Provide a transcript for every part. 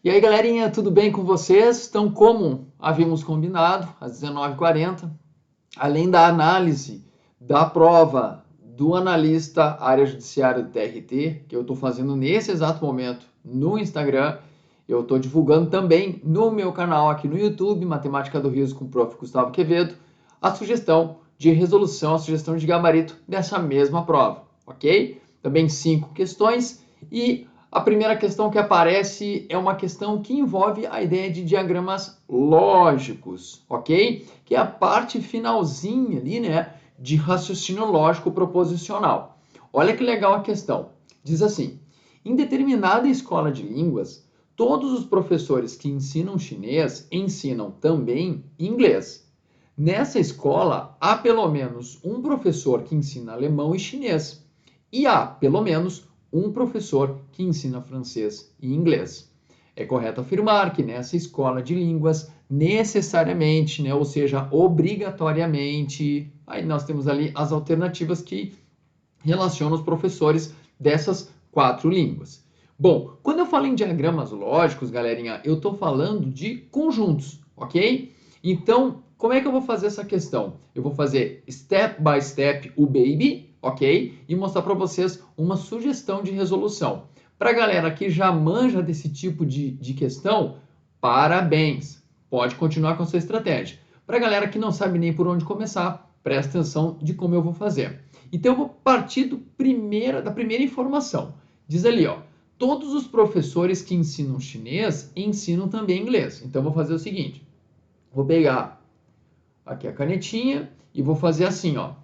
E aí, galerinha, tudo bem com vocês? Então, como havíamos combinado, às 19h40, além da análise da prova do analista área judiciária do TRT, que eu estou fazendo nesse exato momento no Instagram, eu estou divulgando também no meu canal aqui no YouTube, Matemática do Riso com o Prof. Gustavo Quevedo, a sugestão de resolução, a sugestão de gabarito dessa mesma prova, ok? Também 5 questões e a primeira questão que aparece é uma questão que envolve a ideia de diagramas lógicos, ok? Que é a parte finalzinha ali, né, de raciocínio lógico proposicional. Olha que legal a questão. Diz assim: em determinada escola de línguas, todos os professores que ensinam chinês ensinam também inglês. Nessa escola, há pelo menos um professor que ensina alemão e chinês, e há pelo menos um professor que ensina francês e inglês. É correto afirmar que nessa escola de línguas, necessariamente, né, ou seja, obrigatoriamente, aí nós temos ali as alternativas que relacionam os professores dessas 4 línguas. Bom, quando eu falo em diagramas lógicos, galerinha, eu estou falando de conjuntos, ok? Então, como é que eu vou fazer essa questão? Eu vou fazer step by step o baby, ok? E mostrar para vocês uma sugestão de resolução. Para a galera que já manja desse tipo de questão, parabéns! Pode continuar com a sua estratégia. Para a galera que não sabe nem por onde começar, presta atenção de como eu vou fazer. Então eu vou partir da primeira informação. Diz ali, ó, todos os professores que ensinam chinês ensinam também inglês. Então eu vou fazer o seguinte, vou pegar aqui a canetinha e vou fazer assim, ó.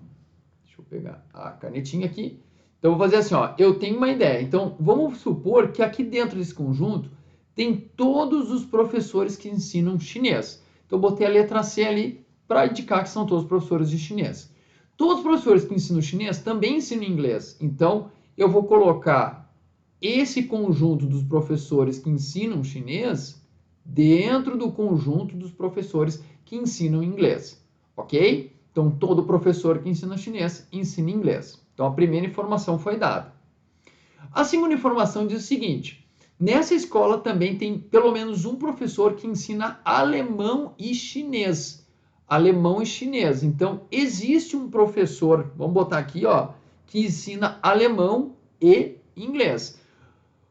Deixa eu pegar a canetinha aqui. Então eu vou fazer assim, ó, eu tenho uma ideia. Então vamos supor que aqui dentro desse conjunto tem todos os professores que ensinam chinês. Então eu botei a letra C ali para indicar que são todos professores de chinês. Todos os professores que ensinam chinês também ensinam inglês. Então, eu vou colocar esse conjunto dos professores que ensinam chinês dentro do conjunto dos professores que ensinam inglês. Ok? Então, todo professor que ensina chinês ensina inglês. Então, a primeira informação foi dada. A segunda informação diz o seguinte: nessa escola também tem pelo menos um professor que ensina alemão e chinês. Alemão e chinês. Então, existe um professor, vamos botar aqui, ó, que ensina alemão e inglês.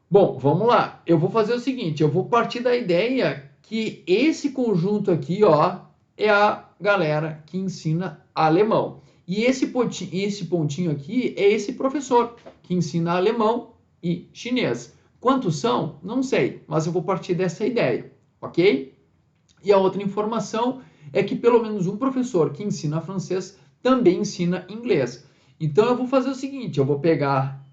Bom, vamos lá. Eu vou fazer o seguinte, eu vou partir da ideia que esse conjunto aqui, ó, é a galera que ensina alemão. E esse pontinho aqui é esse professor que ensina alemão e chinês. Quantos são? Não sei, mas eu vou partir dessa ideia, ok? E a outra informação é que pelo menos um professor que ensina francês também ensina inglês. Então eu vou fazer o seguinte, eu vou pegar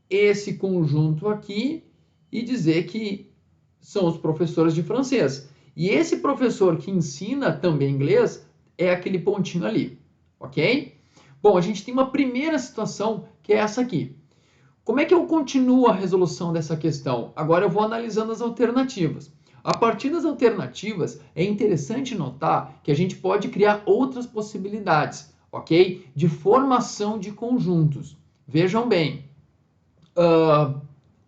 esse conjunto aqui e dizer que são os professores de francês. E esse professor que ensina também inglês é aquele pontinho ali, ok? Bom, a gente tem uma primeira situação que é essa aqui. Como é que eu continuo a resolução dessa questão? Agora eu vou analisando as alternativas. A partir das alternativas, é interessante notar que a gente pode criar outras possibilidades, ok? De formação de conjuntos. Vejam bem,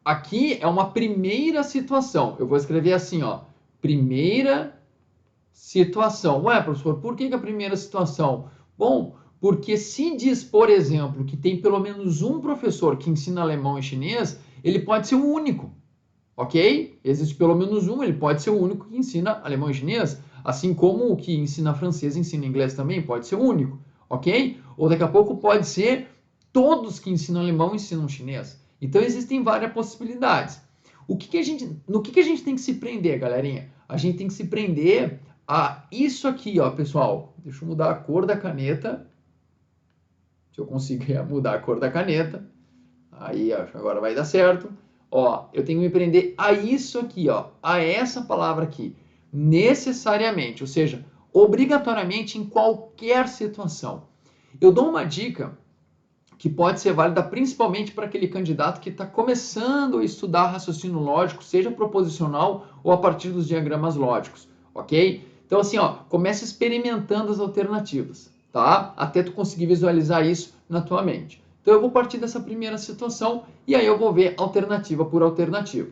aqui é uma primeira situação. Eu vou escrever assim, ó, primeira situação. Ué, professor, por que a primeira situação? Bom, porque se diz, por exemplo, que tem pelo menos um professor que ensina alemão e chinês, ele pode ser o único. Ok? Existe pelo menos um, ele pode ser o único que ensina alemão e chinês, assim como o que ensina francês ensina inglês também, pode ser o único, ok? Ou daqui a pouco pode ser todos que ensinam alemão ensinam chinês. Então existem várias possibilidades. No que a gente tem que se prender, galerinha? A gente tem que se prender a isso aqui, ó, pessoal. Deixa eu mudar a cor da caneta. Se eu conseguir mudar a cor da caneta. Aí, acho que agora vai dar certo. Ó, eu tenho que me prender a isso aqui, ó, a essa palavra aqui, necessariamente, ou seja, obrigatoriamente em qualquer situação. Eu dou uma dica que pode ser válida principalmente para aquele candidato que está começando a estudar raciocínio lógico, seja proposicional ou a partir dos diagramas lógicos, ok? Então, assim, ó, comece experimentando as alternativas, tá? Até tu conseguir visualizar isso na tua mente. Então, eu vou partir dessa primeira situação e aí eu vou ver alternativa por alternativa.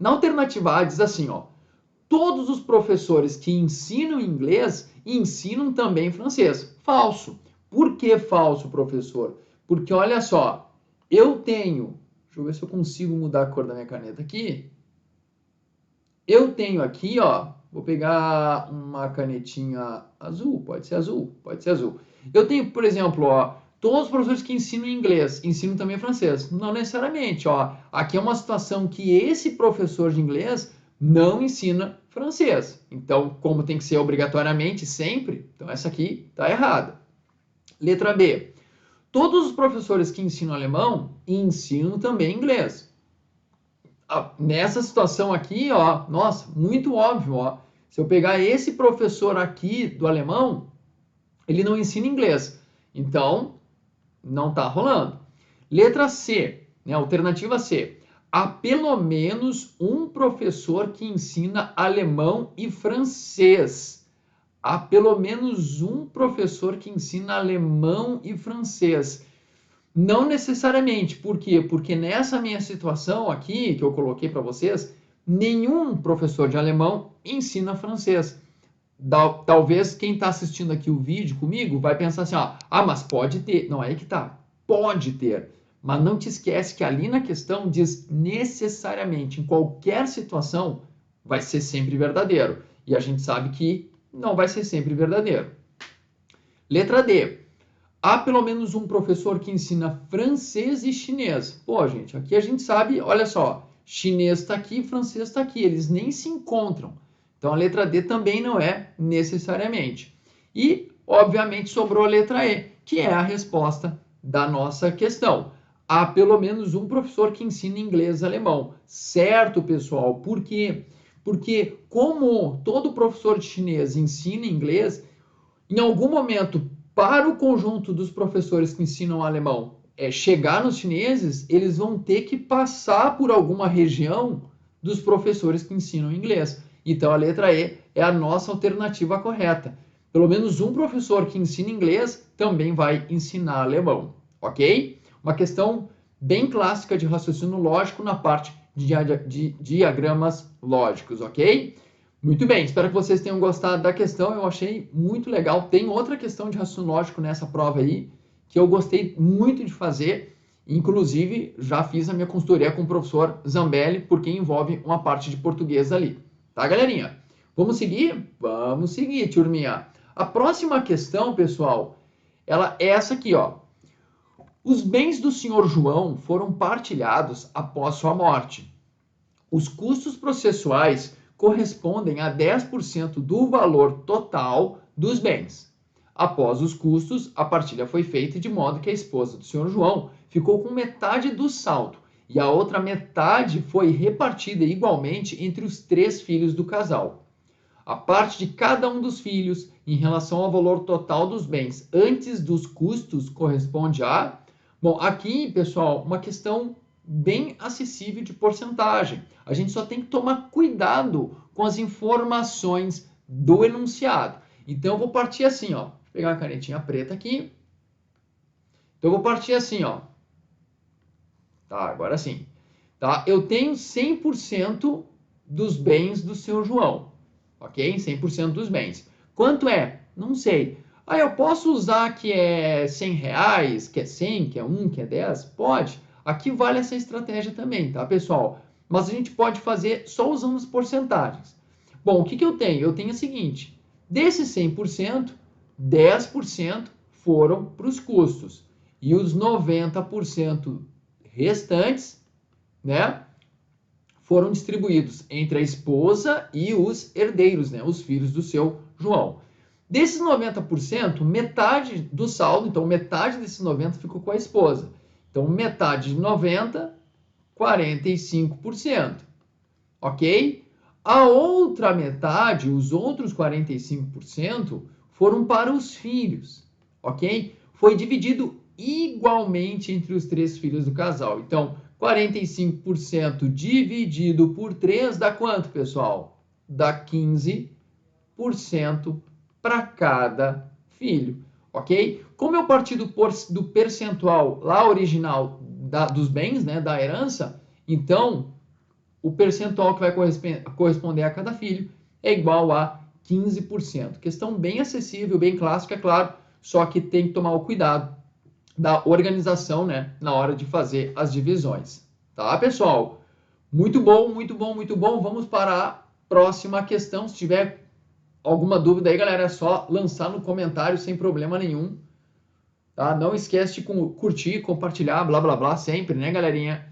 Na alternativa A diz assim, ó, todos os professores que ensinam inglês ensinam também francês. Falso. Por que falso, professor? Porque olha só, eu tenho, deixa eu ver se eu consigo mudar a cor da minha caneta aqui. Eu tenho aqui, ó, vou pegar uma canetinha azul, pode ser azul, pode ser azul. Eu tenho, por exemplo, ó, todos os professores que ensinam inglês, ensinam também francês. Não necessariamente, ó. Aqui é uma situação que esse professor de inglês não ensina francês. Então, como tem que ser obrigatoriamente sempre, então essa aqui está errada. Letra B. Todos os professores que ensinam alemão ensinam também inglês. Nessa situação aqui, ó, nossa, muito óbvio, ó. Se eu pegar esse professor aqui do alemão, ele não ensina inglês. Então, não está rolando. Letra C, né, alternativa C. Há pelo menos um professor que ensina alemão e francês. Há pelo menos um professor que ensina alemão e francês. Não necessariamente. Por quê? Porque nessa minha situação aqui, que eu coloquei para vocês, nenhum professor de alemão ensina francês. Talvez quem está assistindo aqui o vídeo comigo vai pensar assim, ó, mas pode ter. Não, aí que tá. Pode ter. Mas não te esquece que ali na questão diz necessariamente, em qualquer situação, vai ser sempre verdadeiro. E a gente sabe que não vai ser sempre verdadeiro. Letra D. Há pelo menos um professor que ensina francês e chinês. Pô, gente, aqui a gente sabe, olha só, chinês está aqui, francês está aqui, eles nem se encontram. Então a letra D também não é necessariamente. E, obviamente, sobrou a letra E, que é a resposta da nossa questão. Há pelo menos um professor que ensina inglês e alemão. Certo, pessoal? Por quê? Porque como todo professor de chinês ensina inglês, em algum momento, para o conjunto dos professores que ensinam alemão chegar nos chineses, eles vão ter que passar por alguma região dos professores que ensinam inglês. Então, a letra E é a nossa alternativa correta. Pelo menos um professor que ensina inglês também vai ensinar alemão, ok? Uma questão bem clássica de raciocínio lógico na parte de diagramas lógicos, ok? Muito bem, espero que vocês tenham gostado da questão, eu achei muito legal. Tem outra questão de raciocínio lógico nessa prova aí, que eu gostei muito de fazer, inclusive já fiz a minha consultoria com o professor Zambelli, porque envolve uma parte de português ali. Tá, galerinha? Vamos seguir? Vamos seguir, turminha. A próxima questão, pessoal, ela é essa aqui, ó. Os bens do senhor João foram partilhados após sua morte. Os custos processuais correspondem a 10% do valor total dos bens. Após os custos, a partilha foi feita de modo que a esposa do senhor João ficou com metade do saldo e a outra metade foi repartida igualmente entre os 3 filhos do casal. A parte de cada um dos filhos em relação ao valor total dos bens antes dos custos corresponde a... Bom, aqui, pessoal, uma questão bem acessível de porcentagem. A gente só tem que tomar cuidado com as informações do enunciado. Então, eu vou partir assim, ó. Vou pegar uma canetinha preta aqui. Então, eu vou partir assim, ó. Tá, agora sim. Tá? Eu tenho 100% dos bens do seu João. Ok? 100% dos bens. Quanto é? Não sei. Eu posso usar que é R$100, que é 100, que é 1, que é 10? Pode. Aqui vale essa estratégia também, tá, pessoal? Mas a gente pode fazer só usando as porcentagens. Bom, o que eu tenho? Eu tenho o seguinte. Desses 100%, 10% foram para os custos. E os 90% restantes, né, foram distribuídos entre a esposa e os herdeiros, né, os filhos do seu João. Desses 90%, metade do saldo, então metade desses 90% ficou com a esposa. Então, metade de 90%, 45%. Ok? A outra metade, os outros 45%, foram para os filhos. Ok? Foi dividido igualmente entre os 3 filhos do casal. Então, 45% dividido por 3 dá quanto, pessoal? Dá 15% para cada filho, ok? Como eu parti do percentual lá original dos bens, né, da herança, então o percentual que vai corresponder a cada filho é igual a 15%. Questão bem acessível, bem clássica, é claro, só que tem que tomar o cuidado da organização, né, na hora de fazer as divisões. Tá, pessoal? Muito bom, muito bom, muito bom. Vamos para a próxima questão. Se tiver alguma dúvida aí, galera, é só lançar no comentário sem problema nenhum. Tá? Não esquece de curtir, compartilhar, blá, blá, blá, sempre, né, galerinha?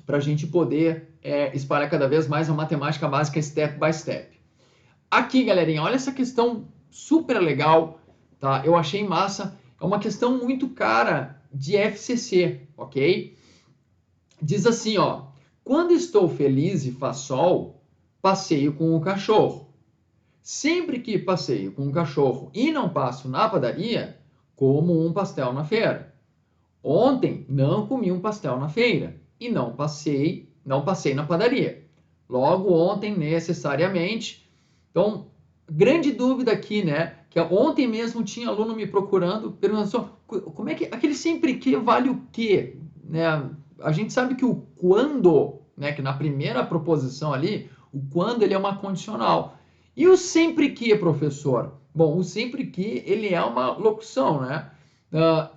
Para a gente poder espalhar cada vez mais a matemática básica step by step. Aqui, galerinha, olha essa questão super legal, tá? Eu achei massa. É uma questão muito cara de FCC, ok? Diz assim, ó. Quando estou feliz e faz sol, passeio com o cachorro. Sempre que passeio com o cachorro e não passo na padaria, como um pastel na feira. Ontem não comi um pastel na feira e não passei na padaria. Logo ontem necessariamente. Então, grande dúvida aqui, né? Que ontem mesmo tinha aluno me procurando, perguntando só, como é que aquele sempre que vale o quê? Né? A gente sabe que o quando, né, que na primeira proposição ali, o quando ele é uma condicional. E o sempre que, professor? Bom, o sempre que ele é uma locução, né?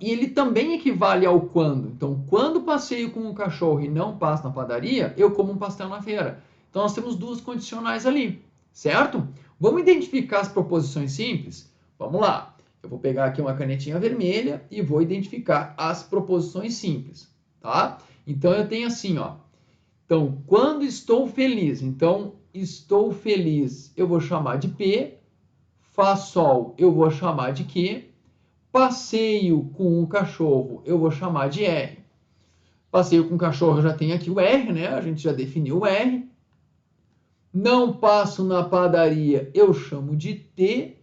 E ele também equivale ao quando. Então, quando passeio com o cachorro e não passo na padaria, eu como um pastel na feira. Então, nós temos duas condicionais ali, certo? Vamos identificar as proposições simples? Vamos lá. Eu vou pegar aqui uma canetinha vermelha e vou identificar as proposições simples, tá? Então, eu tenho assim, ó. Então, quando estou feliz, então, estou feliz, eu vou chamar de P. Faz sol, eu vou chamar de Q. Passeio com o cachorro, eu vou chamar de R. Passeio com o cachorro, já tem aqui o R, né? A gente já definiu o R. Não passo na padaria, eu chamo de T.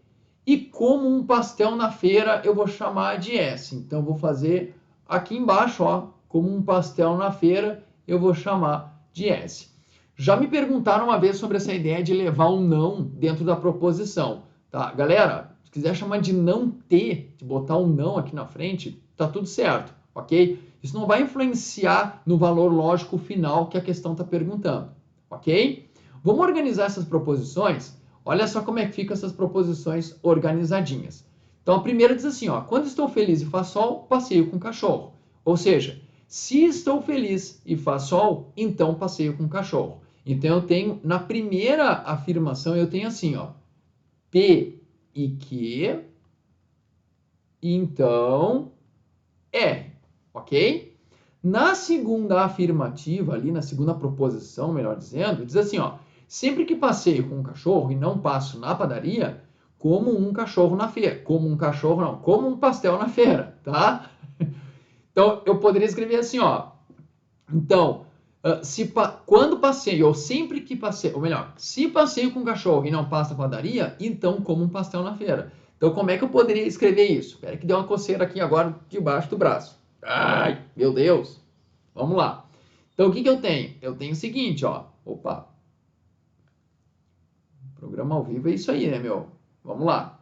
E como um pastel na feira, eu vou chamar de S. Então, vou fazer aqui embaixo, ó. Como um pastel na feira, eu vou chamar de S. Já me perguntaram uma vez sobre essa ideia de levar um não dentro da proposição. Tá, galera? Se quiser chamar de não ter, de botar um não aqui na frente, tá tudo certo, ok? Isso não vai influenciar no valor lógico final que a questão está perguntando, ok? Vamos organizar essas proposições? Olha só como é que ficam essas proposições organizadinhas. Então, a primeira diz assim, ó, quando estou feliz e faz sol, passeio com o cachorro. Ou seja, se estou feliz e faz sol, então passeio com o cachorro. Então, eu tenho, na primeira afirmação, eu tenho assim, ó, P e Q, então R, ok? Na segunda afirmativa, ali na segunda proposição, melhor dizendo, diz assim, ó, sempre que passeio com um cachorro e não passo na padaria, como um cachorro na feira. Como um cachorro, não, como um pastel na feira, tá? Então, eu poderia escrever assim, ó, então, quando passeio, ou sempre que passeio, ou melhor, se passeio com um cachorro e não passo na padaria, então como um pastel na feira. Então, como é que eu poderia escrever isso? Espera que deu uma coceira aqui agora debaixo do braço. Ai, meu Deus. Vamos lá. Então, o que eu tenho? Eu tenho o seguinte, ó. Opa. Programa ao vivo é isso aí, né, meu? Vamos lá.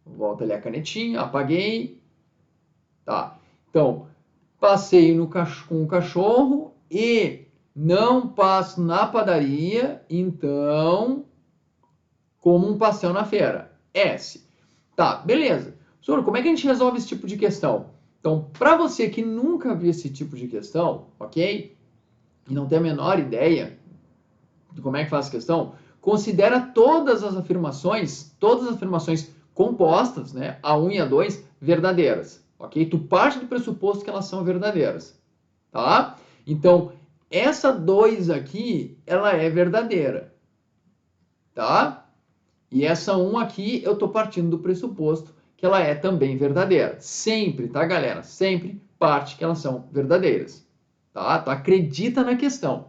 Volta ali a canetinha, apaguei. Tá. Então, passeio com o cachorro e não passo na padaria, então como um pastel na feira. S. Tá, beleza. Senhor, como é que a gente resolve esse tipo de questão? Então, para você que nunca viu esse tipo de questão, ok? E não tem a menor ideia de como é que faz a questão, considera todas as afirmações compostas, né, A1 e A2, verdadeiras, ok? Tu parte do pressuposto que elas são verdadeiras, tá? Então, essa 2 aqui, ela é verdadeira, tá? E essa 1 aqui, eu tô partindo do pressuposto que ela é também verdadeira. Sempre, tá, galera? Sempre parte que elas são verdadeiras, tá? Tu acredita na questão.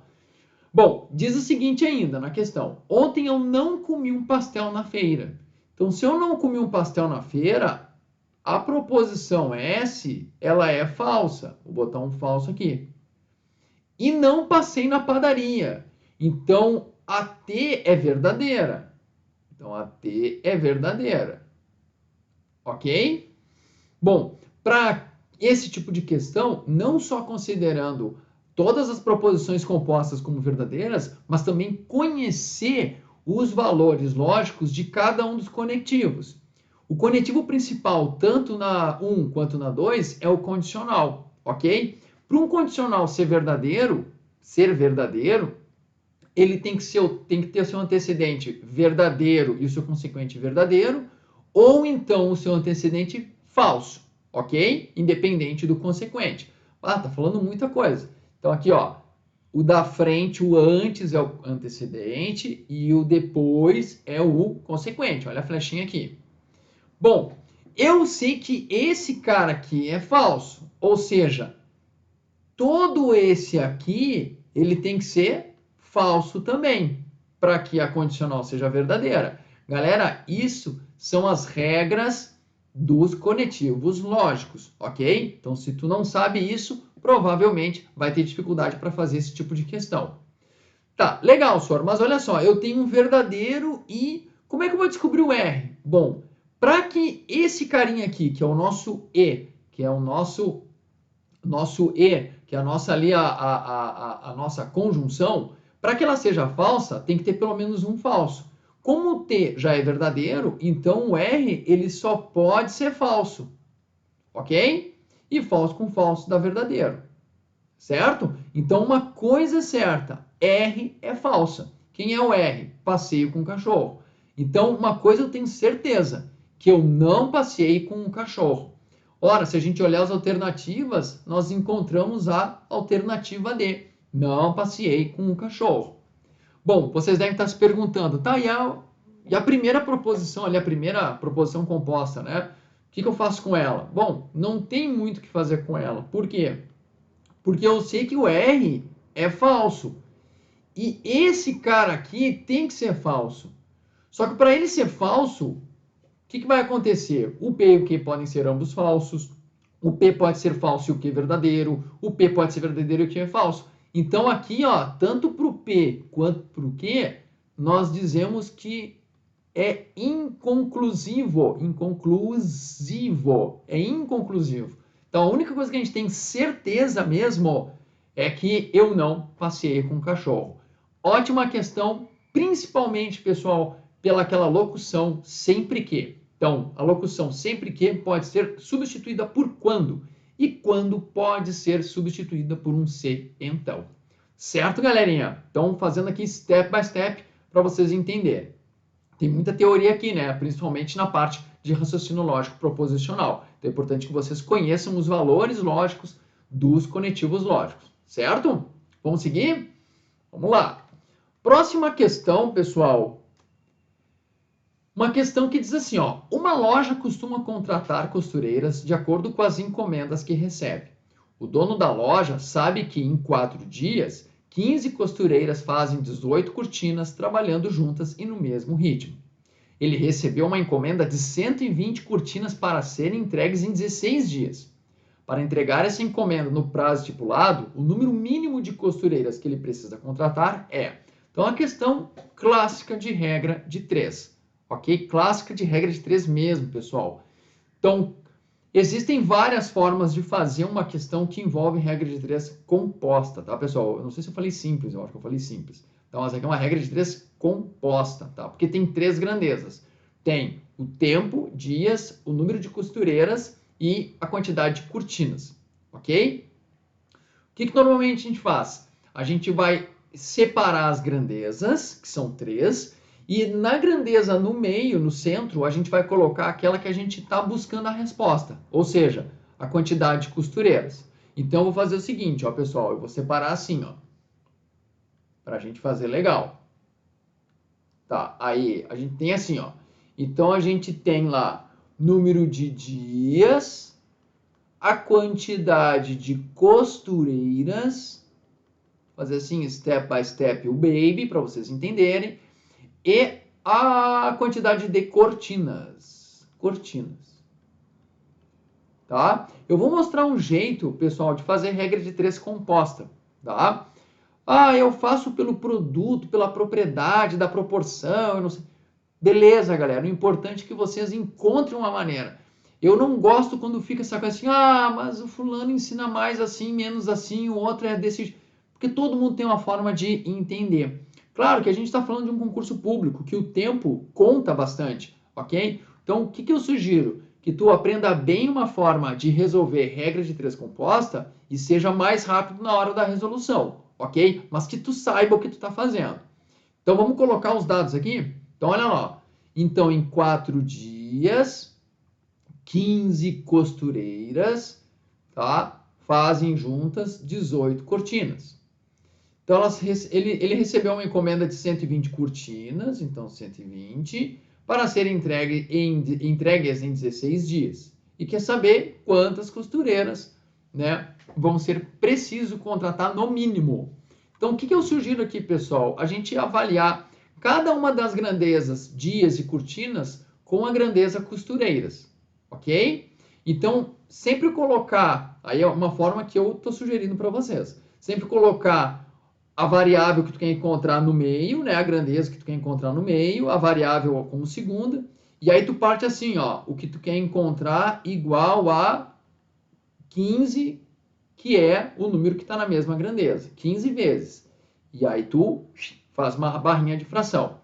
Bom, diz o seguinte ainda na questão. Ontem eu não comi um pastel na feira. Então, se eu não comi um pastel na feira, a proposição S, ela é falsa. Vou botar um falso aqui. E não passei na padaria. Então, a T é verdadeira. Então, a T é verdadeira. Ok? Bom, para esse tipo de questão, não só considerando todas as proposições compostas como verdadeiras, mas também conhecer os valores lógicos de cada um dos conectivos. O conectivo principal, tanto na 1 quanto na 2, é o condicional, ok? Para um condicional ser verdadeiro, ele tem que ter o seu antecedente verdadeiro e o seu consequente verdadeiro, ou então o seu antecedente falso, ok? Independente do consequente. Ah, tá falando muita coisa. Então aqui, ó, o da frente, o antes é o antecedente e o depois é o consequente. Olha a flechinha aqui. Bom, eu sei que esse cara aqui é falso, ou seja, todo esse aqui, ele tem que ser falso também, para que a condicional seja verdadeira. Galera, isso são as regras dos conectivos lógicos, ok? Então, se tu não sabe isso, provavelmente vai ter dificuldade para fazer esse tipo de questão. Tá, legal, senhor, mas olha só, eu tenho um verdadeiro e como é que eu vou descobrir o R? Bom, para que esse carinha aqui, que é o nosso E, que é o nosso E, que é a nossa ali, a nossa conjunção, para que ela seja falsa, tem que ter pelo menos um falso. Como o T já é verdadeiro, então o R ele só pode ser falso, ok? E falso com falso dá verdadeiro, certo? Então uma coisa é certa, R é falsa. Quem é o R? Passeio com o cachorro. Então uma coisa eu tenho certeza, que eu não passei com um cachorro. Ora, se a gente olhar as alternativas, nós encontramos a alternativa D. Não passeei com um cachorro. Bom, vocês devem estar se perguntando, tá, e a primeira proposição ali, a primeira proposição composta, né? O que eu faço com ela? Bom, não tem muito o que fazer com ela. Por quê? Porque eu sei que o R é falso. E esse cara aqui tem que ser falso. Só que para ele ser falso, o que vai acontecer? O P e o Q podem ser ambos falsos. O P pode ser falso e o Q verdadeiro. O P pode ser verdadeiro e o Q é falso. Então aqui, ó, tanto para o P quanto para o Q, nós dizemos que é inconclusivo. É inconclusivo. Então a única coisa que a gente tem certeza mesmo é que eu não passeei com o cachorro. Ótima questão, principalmente, pessoal, pelaquela locução sempre que. Então, a locução sempre que pode ser substituída por quando. E quando pode ser substituída por um se então. Certo, galerinha? Então, fazendo aqui step by step para vocês entenderem. Tem muita teoria aqui, né? Principalmente na parte de raciocínio lógico proposicional. Então, é importante que vocês conheçam os valores lógicos dos conectivos lógicos. Certo? Vamos seguir? Vamos lá. Próxima questão, pessoal. Uma questão que diz assim, ó, uma loja costuma contratar costureiras de acordo com as encomendas que recebe. O dono da loja sabe que em 4 dias, 15 costureiras fazem 18 cortinas trabalhando juntas e no mesmo ritmo. Ele recebeu uma encomenda de 120 cortinas para serem entregues em 16 dias. Para entregar essa encomenda no prazo estipulado, o número mínimo de costureiras que ele precisa contratar é... Então, a questão clássica de regra de 3. Ok? Clássica de regra de 3 mesmo, pessoal. Então, existem várias formas de fazer uma questão que envolve regra de 3 composta, tá, pessoal? Eu não sei se eu falei simples, eu acho que eu falei simples. Então, essa aqui é uma regra de 3 composta, tá? Porque tem 3 grandezas. Tem o tempo, dias, o número de costureiras e a quantidade de cortinas, ok? O que normalmente a gente faz? A gente vai separar as grandezas, que são 3, e na grandeza no meio, no centro, a gente vai colocar aquela que a gente está buscando a resposta, ou seja, a quantidade de costureiras. Então, eu vou fazer o seguinte, ó, pessoal, eu vou separar assim, ó, para a gente fazer legal. Tá, aí a gente tem assim, ó. Então, a gente tem lá número de dias, a quantidade de costureiras, fazer assim, step by step, o baby, para vocês entenderem, e a quantidade de cortinas. Tá? Eu vou mostrar um jeito, pessoal, de fazer regra de 3 composta, tá? Ah, eu faço pelo produto, pela propriedade, da proporção, eu não sei. Beleza, galera. O importante é que vocês encontrem uma maneira. Eu não gosto quando fica essa coisa assim, ah, mas o fulano ensina mais assim, menos assim, o outro é desse... Porque todo mundo tem uma forma de entender. Claro que a gente está falando de um concurso público, que o tempo conta bastante, ok? Então, o que eu sugiro? Que tu aprenda bem uma forma de resolver regra de três composta e seja mais rápido na hora da resolução, ok? Mas que tu saiba o que tu está fazendo. Então, vamos colocar os dados aqui? Então, olha lá. Então, em 4 dias, 15 costureiras, tá? Fazem juntas 18 cortinas. Então, ele recebeu uma encomenda de 120 cortinas, então 120, para serem entregues em 16 dias. E quer saber quantas costureiras, né, vão ser preciso contratar no mínimo. Então, o que eu sugiro aqui, pessoal? A gente avaliar cada uma das grandezas, dias e cortinas, com a grandeza costureiras, ok? Então, sempre colocar, aí é uma forma que eu estou sugerindo para vocês, sempre colocar a variável que tu quer encontrar no meio, né, a grandeza que tu quer encontrar no meio, a variável como segunda, e aí tu parte assim, ó, o que tu quer encontrar igual a 15, que é o número que está na mesma grandeza, 15 vezes. E aí tu faz uma barrinha de fração.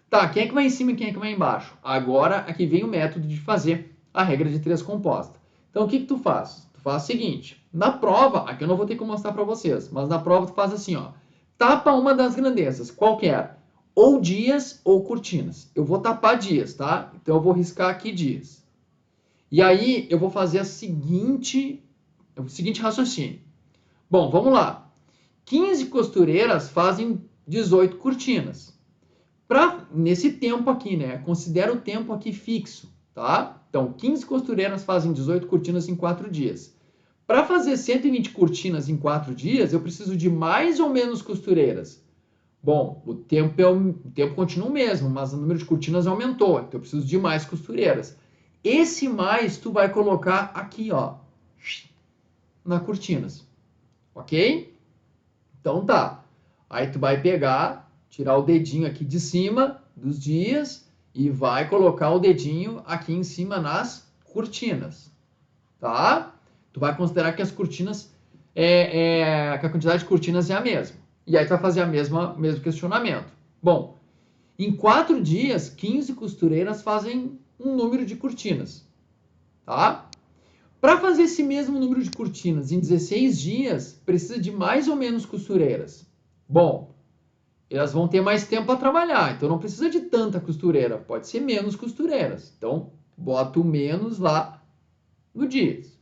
Tá, quem é que vai em cima e quem é que vai embaixo? Agora aqui vem o método de fazer a regra de três composta. Então o que tu faz? Tu faz o seguinte, na prova, aqui eu não vou ter que mostrar para vocês, mas na prova tu faz assim, ó, tapa uma das grandezas, qualquer, ou dias ou cortinas. Eu vou tapar dias, tá? Então eu vou riscar aqui dias. E aí eu vou fazer o seguinte raciocínio. Bom, vamos lá. 15 costureiras fazem 18 cortinas. Nesse tempo aqui, né? Considera o tempo aqui fixo, tá? Então, 15 costureiras fazem 18 cortinas em 4 dias. Para fazer 120 cortinas em 4 dias, eu preciso de mais ou menos costureiras? Bom, o tempo continua o mesmo, mas o número de cortinas aumentou, então eu preciso de mais costureiras. Esse mais tu vai colocar aqui, ó, na cortinas, ok? Então tá. Aí tu vai pegar, tirar o dedinho aqui de cima dos dias e vai colocar o dedinho aqui em cima nas cortinas, tá? Tu vai considerar que as cortinas, que a quantidade de cortinas é a mesma. E aí tu vai fazer mesmo questionamento. Bom, em 4 dias, 15 costureiras fazem um número de cortinas, tá? Para fazer esse mesmo número de cortinas em 16 dias, precisa de mais ou menos costureiras. Bom, elas vão ter mais tempo para trabalhar, então não precisa de tanta costureira, pode ser menos costureiras. Então, bota o menos lá no dias.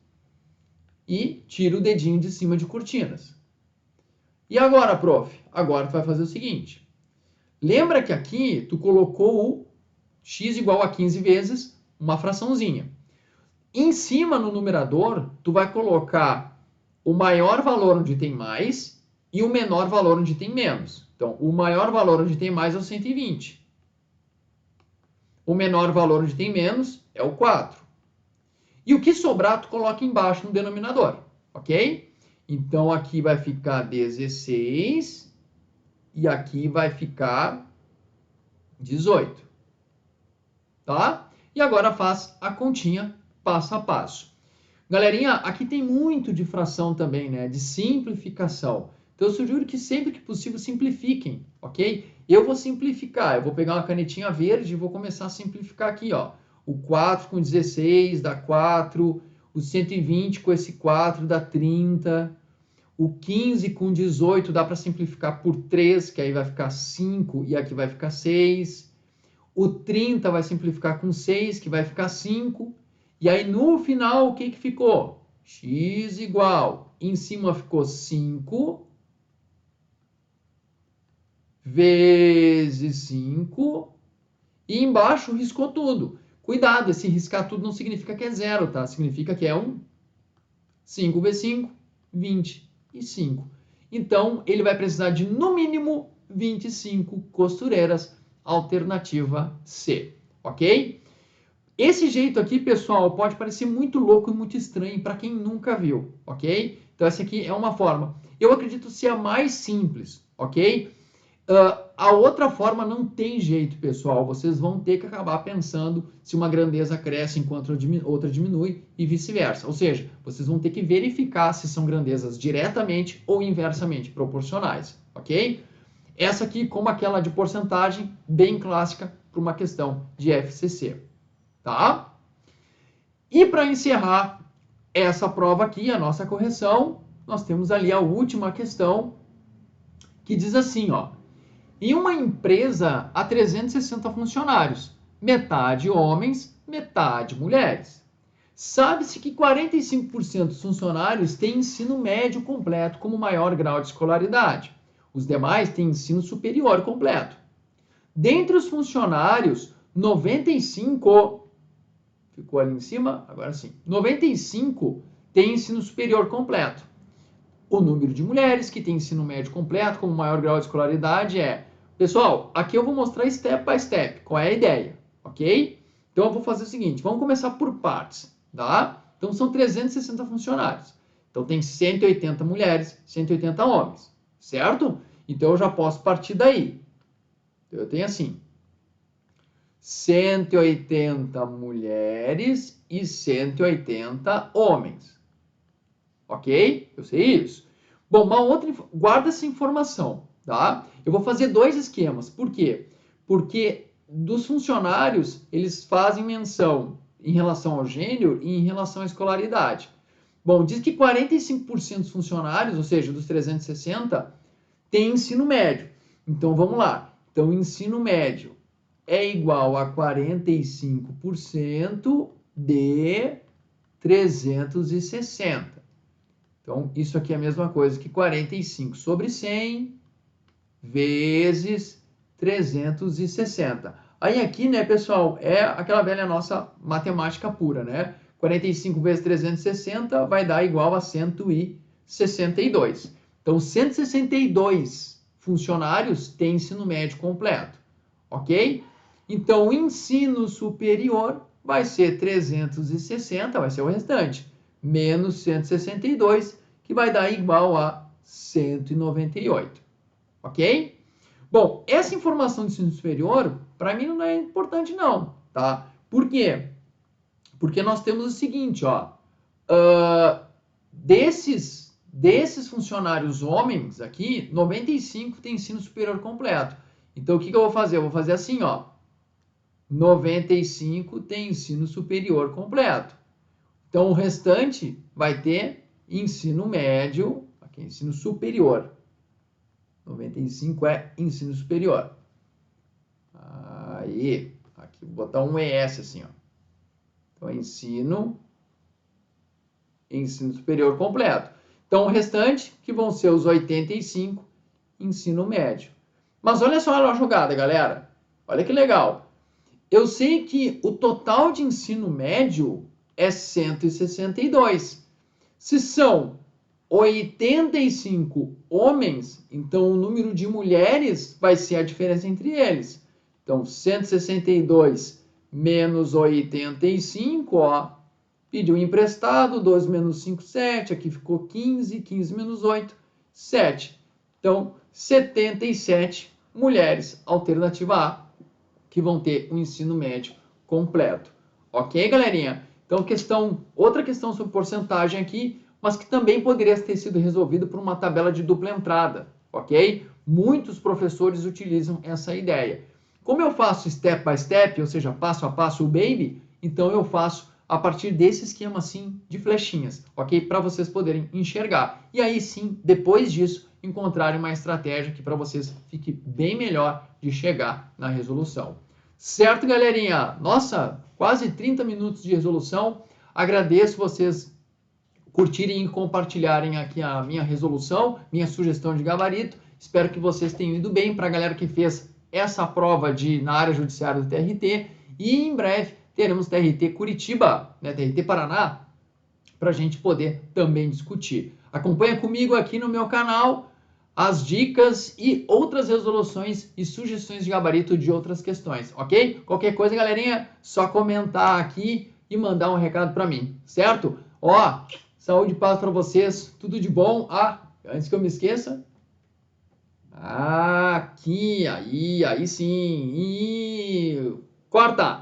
E tira o dedinho de cima de cortinas. E agora, prof? Agora tu vai fazer o seguinte. Lembra que aqui tu colocou o x igual a 15 vezes uma fraçãozinha. Em cima, no numerador, tu vai colocar o maior valor onde tem mais e o menor valor onde tem menos. Então, o maior valor onde tem mais é o 120. O menor valor onde tem menos é o 4. E o que sobrar, tu coloca embaixo no denominador, ok? Então, aqui vai ficar 16 e aqui vai ficar 18. Tá? E agora faz a continha passo a passo. Galerinha, aqui tem muito de fração também, né? De simplificação. Então, eu sugiro que sempre que possível simplifiquem, ok? Eu vou simplificar, eu vou pegar uma canetinha verde e vou começar a simplificar aqui, ó. O 4 com 16 dá 4, o 120 com esse 4 dá 30, o 15 com 18 dá para simplificar por 3, que aí vai ficar 5 e aqui vai ficar 6. O 30 vai simplificar com 6, que vai ficar 5. E aí, no final, o que ficou? X igual. Em cima ficou 5 vezes 5. E embaixo riscou tudo. Cuidado, esse riscar tudo não significa que é zero, tá? Significa que é 1. 5 vezes 5, 25. Então, ele vai precisar de, no mínimo, 25 costureiras. Alternativa C, ok? Esse jeito aqui, pessoal, pode parecer muito louco e muito estranho para quem nunca viu, ok? Então, essa aqui é uma forma. Eu acredito ser a mais simples, ok? A outra forma não tem jeito, pessoal. Vocês vão ter que acabar pensando se uma grandeza cresce enquanto outra diminui e vice-versa. Ou seja, vocês vão ter que verificar se são grandezas diretamente ou inversamente proporcionais, ok? Essa aqui como aquela de porcentagem, bem clássica para uma questão de FCC, tá? E para encerrar essa prova aqui, a nossa correção, nós temos ali a última questão, que diz assim, ó. Em uma empresa há 360 funcionários, metade homens, metade mulheres. Sabe-se que 45% dos funcionários têm ensino médio completo como maior grau de escolaridade. Os demais têm ensino superior completo. Dentre os funcionários, 95, ficou ali em cima, agora sim, 95 têm ensino superior completo. O número de mulheres que têm ensino médio completo como maior grau de escolaridade é... Pessoal, aqui eu vou mostrar step by step, qual é a ideia, ok? Então eu vou fazer o seguinte, vamos começar por partes, tá? Então são 360 funcionários. Então tem 180 mulheres, 180 homens, certo? Então eu já posso partir daí. Eu tenho assim, 180 mulheres e 180 homens. Ok? Eu sei isso. Bom, uma outra, guarda essa informação, tá? Eu vou fazer dois esquemas. Por quê? Porque dos funcionários, eles fazem menção em relação ao gênero e em relação à escolaridade. Bom, diz que 45% dos funcionários, ou seja, dos 360, tem ensino médio. Então, vamos lá. Então, ensino médio é igual a 45% de 360. Então, isso aqui é a mesma coisa que 45 sobre 100 vezes 360. Aí aqui, né, pessoal, é aquela velha nossa matemática pura, né? 45 vezes 360 vai dar igual a 162. Então, 162 funcionários têm ensino médio completo, ok? Então, o ensino superior vai ser 360, vai ser o restante, menos 162, que vai dar igual a 198, ok? Bom, essa informação de ensino superior, para mim não é importante não, tá? Por quê? Porque nós temos o seguinte, ó, desses funcionários homens aqui, 95 tem ensino superior completo. Então, o que eu vou fazer? Eu vou fazer assim, ó, 95 tem ensino superior completo. Então, o restante vai ter ensino médio, aqui ensino superior. 95 é ensino superior. Aí, aqui vou botar um ES assim, ó. Então, é ensino superior completo. Então, o restante, que vão ser os 85, ensino médio. Mas olha só a jogada, galera. Olha que legal. Eu sei que o total de ensino médio é 162. Se são 85 homens, então o número de mulheres vai ser a diferença entre eles. Então, 162 menos 85, ó, pediu emprestado, 2 menos 5, 7, aqui ficou 15, 15 menos 8, 7. Então, 77 mulheres, alternativa A, que vão ter o ensino médio completo. Ok, galerinha? Então, outra questão sobre porcentagem aqui, mas que também poderia ter sido resolvido por uma tabela de dupla entrada, ok? Muitos professores utilizam essa ideia. Como eu faço step by step, ou seja, passo a passo o baby, então eu faço a partir desse esquema assim de flechinhas, ok? Para vocês poderem enxergar. E aí sim, depois disso, encontrarem uma estratégia que para vocês fique bem melhor de chegar na resolução. Certo, galerinha? Nossa, quase 30 minutos de resolução. Agradeço vocês curtirem e compartilharem aqui a minha resolução, minha sugestão de gabarito. Espero que vocês tenham ido bem. Para a galera que fez essa prova na área judiciária do TRT. E em breve teremos TRT Curitiba, né, TRT Paraná, para a gente poder também discutir. Acompanha comigo aqui no meu canal as dicas e outras resoluções e sugestões de gabarito de outras questões, ok? Qualquer coisa, galerinha, só comentar aqui e mandar um recado para mim, certo? Ó, saúde e paz para vocês, tudo de bom. Ah, antes que eu me esqueça, aqui, aí sim, e corta!